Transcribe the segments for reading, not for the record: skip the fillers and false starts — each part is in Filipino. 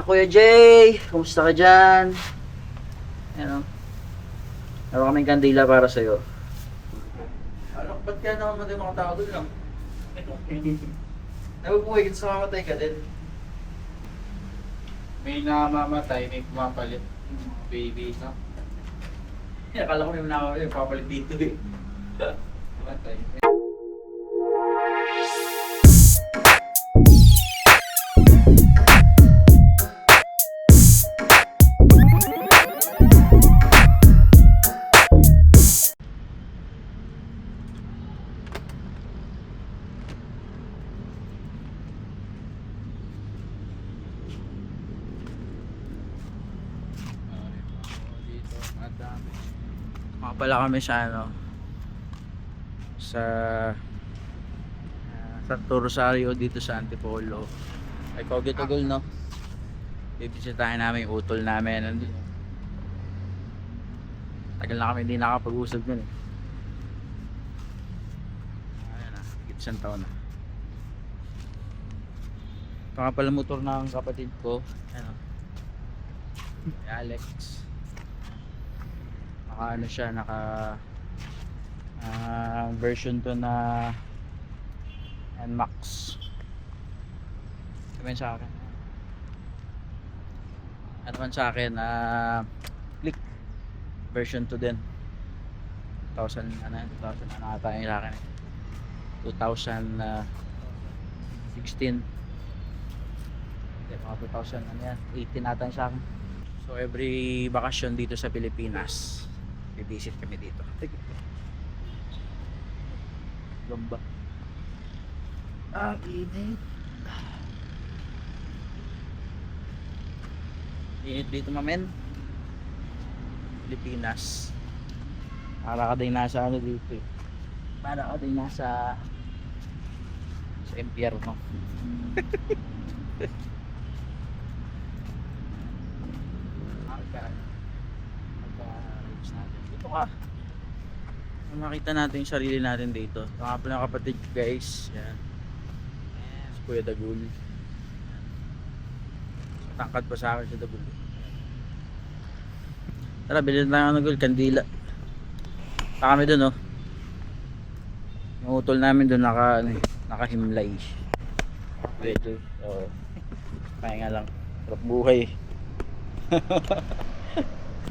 Kuya Jay, kumusta ka dyan? Ano? Meron kaming kandila para sa'yo. Ano, ba't kaya naman yung mga tao doon lang? Nabubuhay ka sa mamatay ka din. May namamatay, may pumapalit. Mga baby, no? Akala ko may papalit dito eh. Mamatay. Dito, madami. Mga pala kami sa Santo Rosario dito sa Antipolo. Ay, Cogitagol, no? Bibisitahin namin yung utol namin. Nandun. Tagal na kami hindi nakapag-usap nun eh. Ayan na, higit isang taon na. Ito nga pala motor ng kapatid ko. Ano? Si Alex. Naka ano siya, version 2 na NMAX. Sabihin sa akin. Ano man sa akin, click version 2 din. 2000 ano yan, 2000 ano ata yung sa akin. 2016. Hindi, mga 2000 ano yan, 18 ata yung sa akin. So every bakasyon dito sa Pilipinas, i-visit kami dito. Gamba. Init. Init dito mamen. Pilipinas. Para ka din nasa ano dito eh. Para ka din nasa impyerno. Dito ka. Makita natin yung sarili natin dito. Ito nga pala kapatid ko, guys. Yan. Si Kuya Dagul. Tangkad pa sa akin si Dagul. Tara, bilhin tayo ng Dagul, kandila. Taka kami dun, oh. Yung utol namin dun nakahimlay. Ito. Oh. Kaya nga lang. Sarap buhay.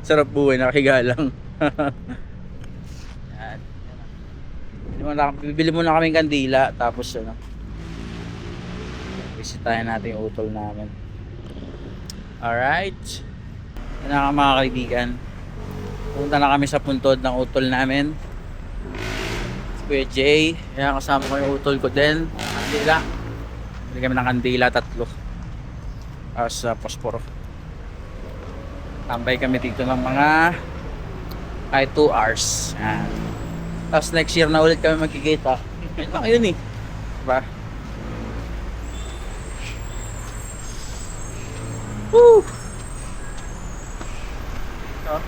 Sarap buhay, nakahiga lang. Yan. Bibili muna kaming kandila. Tapos ano, bisitahin natin yung utol namin. Alright. Yan na mga kaibigan. Punta na kami sa puntod ng utol namin. Si Kuya Jay. Yan, kasama ko yung utol ko din. Kandila. Bili kami ng kandila, 3. Tapos posporo. Tambay kami dito ng mga 2 hours. Yan. Tapos next year na ulit kami magkikita. Yun lang yun eh. Diba? Woo! So,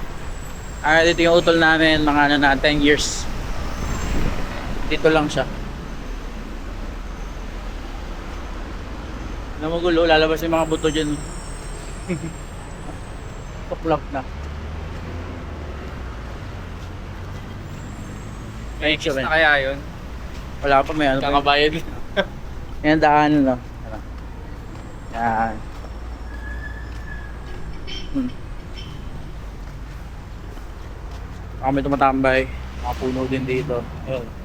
dito yung utol namin, mga ano na, 10 years. Dito lang siya. Namagulo, lalabas yung mga buto dyan. Tuklap na. May kiss na kaya yun? Wala pa, may ano pa. Kakabayad. Yan, daanan lang. Yan. Kami tumatambay. Mga puno din dito. Ayun.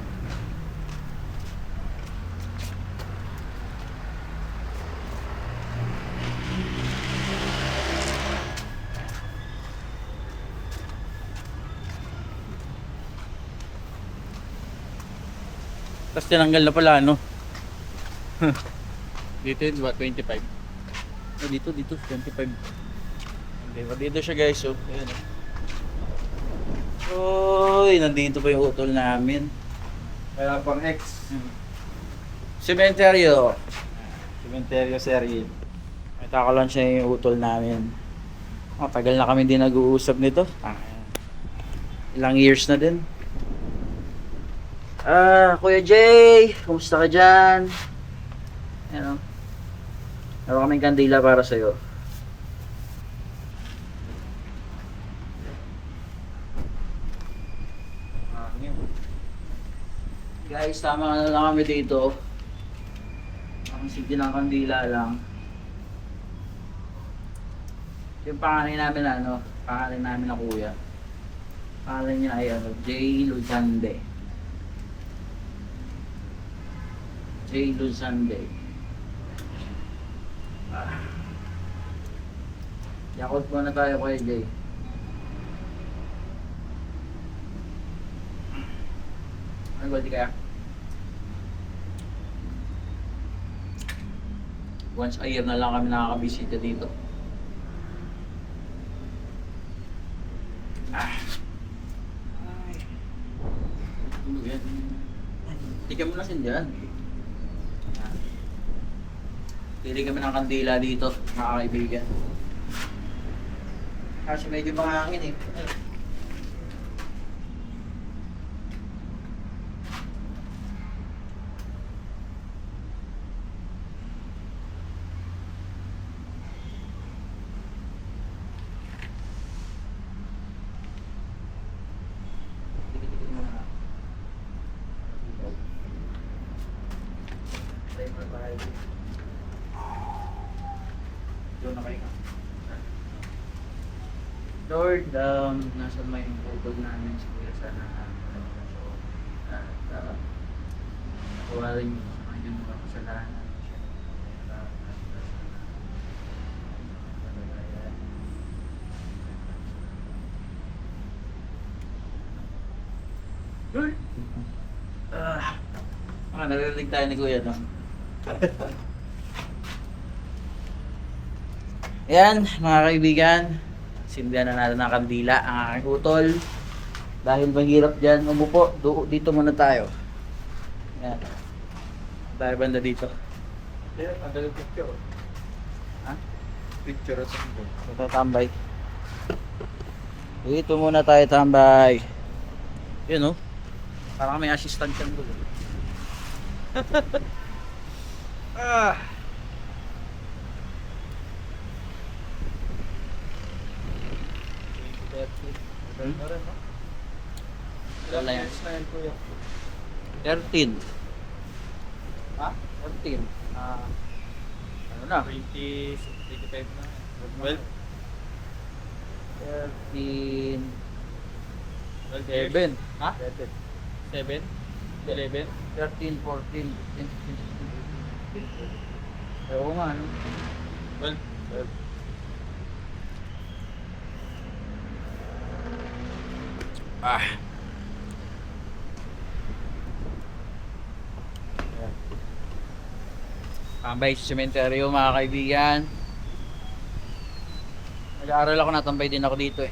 Tapos tinanggal na pala, no? Dito yun, ba? 25. Dito, 25. Hindi, dito siya guys, oh. Ayan, oh. Uy, nandito pa yung utol namin. Kaya pang X. Cementerio. Cementerio Sergey. May takalan siya yung utol namin. Tagal na kami din nag-uusap nito. Ilang years na din. Kuya Jay, kumusta ka dyan? Ano? Meron kaming kandila para sa'yo. Guys, tama na lang kami dito. Ang sige ng kandila lang. Yung pangalan namin pangalan namin na kuya. Pangalan niya ay J. Luzande. J. Luzande. Yakot muna tayo kay Jay. Ano ba di kaya? Once a year na lang kami nakakabisita dito. Ay. Tulog yan. Tigyan mo na sin dyan. Pili kami ng kandila dito, mga kaibigan. Kasi medyo mahangin eh. Lord, nasa may putol namin siguro sana nakuwarin niyo sa kanyang mga kasalanan. Lord! Narinig tayo ni Kuya, no? Yan, mga kaibigan. Sindihan na natin ng kandila ang aking utol. Dahil mahirap dyan umupo, dito muna tayo. Yan. Tayo banda dito. Yeah, ang dalang picture. Ha? Picture at sando. Ito tambay. Dito muna tayo tambay. Yun, oh. Parang may assistant yan doon. Ah. Wala yan. 13. Ha? 13. Ano na? 25 na. 12. 13. 7. 7. Ha? 7. 11. 13, 14, 15, 16. Oo nga, no? 12. Ah. Tambay sa sementeryo, mga kaibigan. Nag-aaral ako, natambay din ako dito eh.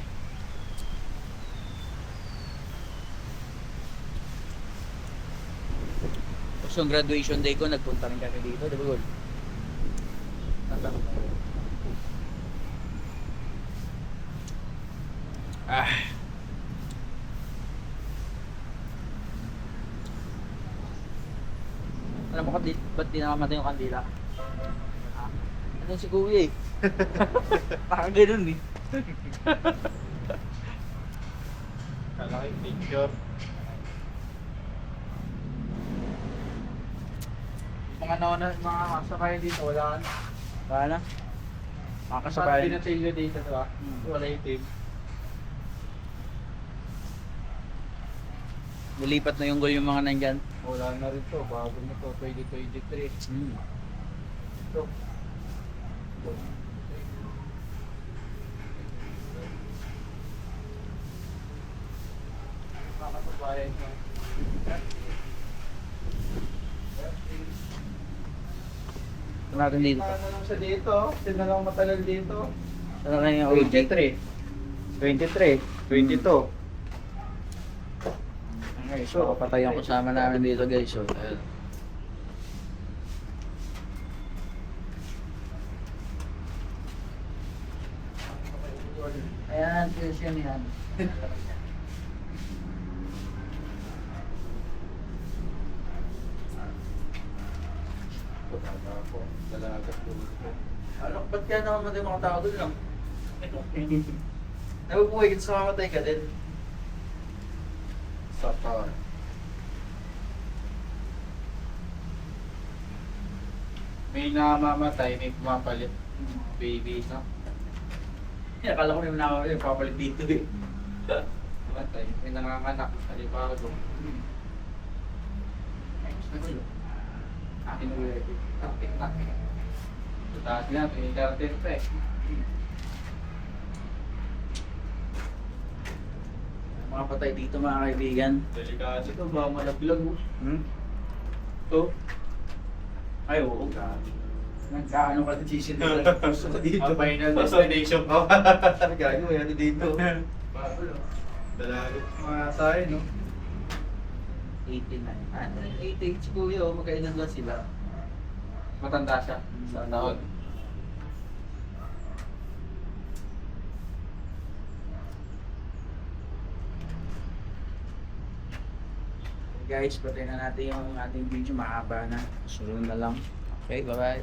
Tapos yung graduation day ko, nagpunta rin kami dito, di ba, Gol? Ah. Alam mo ba't di namamatay yung kandila? Ano si Kuya eh? Parang ganun eh. Kalaki picture. Mga mga kasabay dito, wala na. Wala na? Mga Kasabay kasabay. pinatilyo dito, diba? Wala yung team. Nilipat na yung goal yung mga nandyan. Wala na rin to, bago na to, 2023. Ito. Makakabayan nyo. Ito natin dito. Ano lang siya dito? Sino lang matagal dito? Ano na yung OG? 23. 22. Okay, so patay ang kasama namin dito guys. So, ayan, Christian yan. Dalagat po. ba't kaya namamatay mga tao doon lang? Nabubuhay ka sa mamatay ka din. Sa pa. May namamatay, may pumapalit. Baby, no? Akala ko may nakakaya, papalit dito eh. Matay, may nanganganak. Alibago. Akin ulit. Takit na. Dati nga, 2013 pa eh. Mga patay dito mga kaibigan. Delikado ito, baka malaglag mo. Ito? Ay, oo. Nagkaano ka din sisindihan. Gusto ko dito. Ang final destination pa. Gago, ano dito? Bago no? Dalagot mga tayo, no? 89. Ah, 88 si Kuya, oh. Magkailan lang sila. Matanda siya sa taon. Guys, patay na natin yung ating video. Mahaba na. Sunod na lang. Okay, bye-bye.